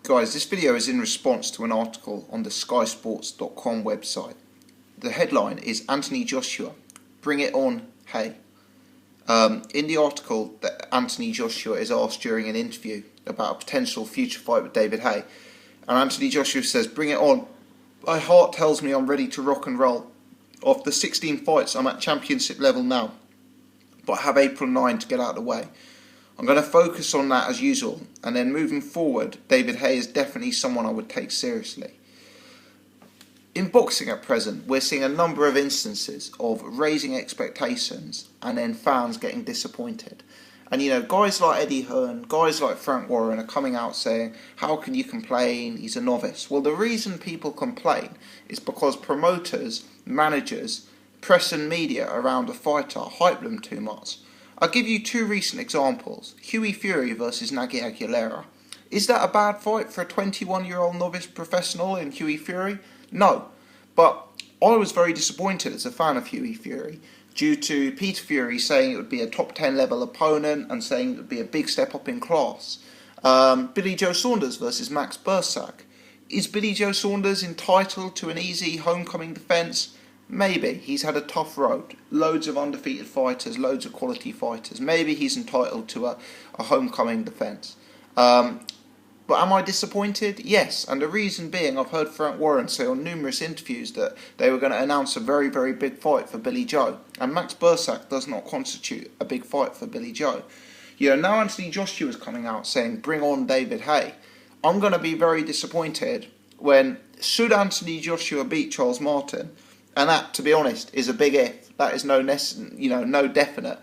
Guys, this video is in response to an article on the skysports.com website. The headline is Anthony Joshua, bring it on, Haye. In the article, that Anthony Joshua is asked during an interview about a potential future fight with David Haye. And Anthony Joshua says, bring it on. My heart tells me I'm ready to rock and roll. After 16 fights, I'm at championship level now, but I have April 9 to get out of the way. I'm going to focus on that as usual, and then moving forward, David Haye is definitely someone I would take seriously. In boxing at present, we're seeing a number of instances of raising expectations and then fans getting disappointed. And guys like Eddie Hearn, guys like Frank Warren are coming out saying, how can you complain, he's a novice? Well, the reason people complain is because promoters, managers, press and media around a fighter hype them too much. I'll give you two recent examples. Hughie Fury versus Nagy Aguilera. Is that a bad fight for a 21-year-old novice professional in Hughie Fury? No. But I was very disappointed as a fan of Hughie Fury due to Peter Fury saying it would be a top 10 level opponent and saying it would be a big step up in class. Billy Joe Saunders versus Max Bursak. Is Billy Joe Saunders entitled to an easy homecoming defence? Maybe. He's had a tough road. Loads of undefeated fighters, loads of quality fighters. Maybe he's entitled to a homecoming defence. But am I disappointed? Yes. And the reason being, I've heard Frank Warren say on numerous interviews that they were going to announce a very, very big fight for Billy Joe. And Max Bursak does not constitute a big fight for Billy Joe. Now Anthony Joshua is coming out saying, bring on David Haye. I'm going to be very disappointed when, should Anthony Joshua beat Charles Martin, and that, to be honest, is a big if. That is no definite.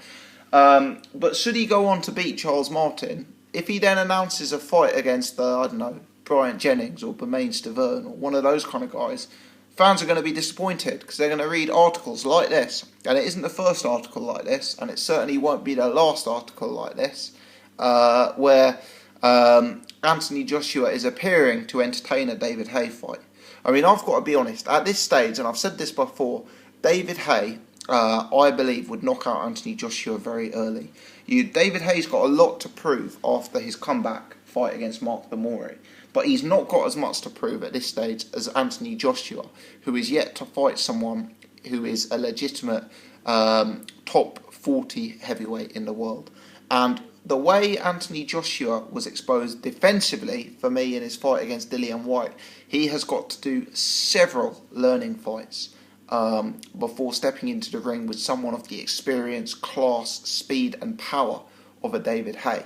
But should he go on to beat Charles Martin, if he then announces a fight against, Bryant Jennings or Bermain Stavern or one of those kind of guys, fans are going to be disappointed because they're going to read articles like this. And it isn't the first article like this, and it certainly won't be the last article like this, where Anthony Joshua is appearing to entertain a David Haye fight. I've got to be honest, at this stage, and I've said this before, David Haye, I believe, would knock out Anthony Joshua very early. David Haye's got a lot to prove after his comeback fight against Mark Lamore, but he's not got as much to prove at this stage as Anthony Joshua, who is yet to fight someone who is a legitimate top 40 heavyweight in the world. And the way Anthony Joshua was exposed defensively for me in his fight against Dillian Whyte, he has got to do several learning fights before stepping into the ring with someone of the experience, class, speed and power of a David Haye.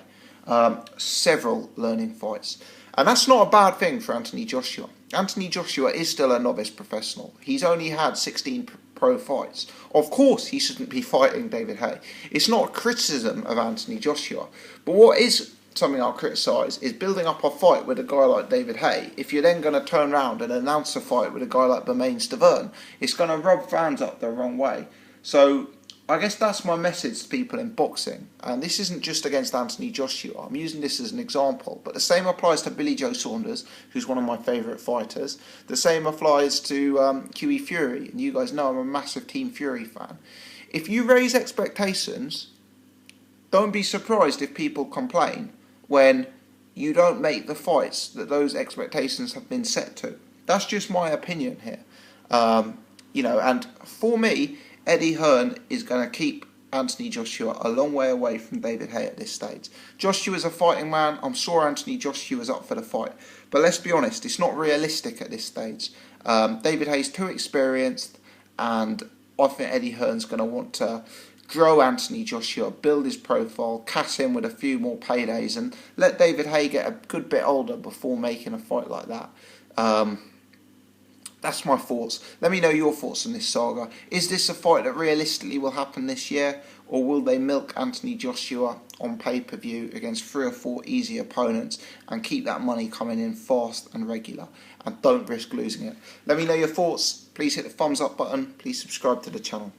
Several learning fights. And that's not a bad thing for Anthony Joshua. Anthony Joshua is still a novice professional. He's only had 16 pro fights. Of course he shouldn't be fighting David Haye. It's not a criticism of Anthony Joshua. But what is something I'll criticise is building up a fight with a guy like David Haye. If you're then going to turn around and announce a fight with a guy like Bermain Stavern, it's going to rub fans up the wrong way. So I guess that's my message to people in boxing. And this isn't just against Anthony Joshua. I'm using this as an example. But the same applies to Billy Joe Saunders, who's one of my favourite fighters. The same applies to Hughie Fury. And you guys know I'm a massive Team Fury fan. If you raise expectations, don't be surprised if people complain when you don't make the fights that those expectations have been set to. That's just my opinion here. And for me, Eddie Hearn is going to keep Anthony Joshua a long way away from David Haye at this stage. Joshua's a fighting man. I'm sure Anthony Joshua's up for the fight. But let's be honest, it's not realistic at this stage. David Haye's too experienced, and I think Eddie Hearn's going to want to grow Anthony Joshua, build his profile, cash in with a few more paydays, and let David Haye get a good bit older before making a fight like that. That's my thoughts. Let me know your thoughts on this saga. Is this a fight that realistically will happen this year, or will they milk Anthony Joshua on pay-per-view against 3 or 4 easy opponents and keep that money coming in fast and regular and don't risk losing it? Let me know your thoughts. Please hit the thumbs up button. Please subscribe to the channel.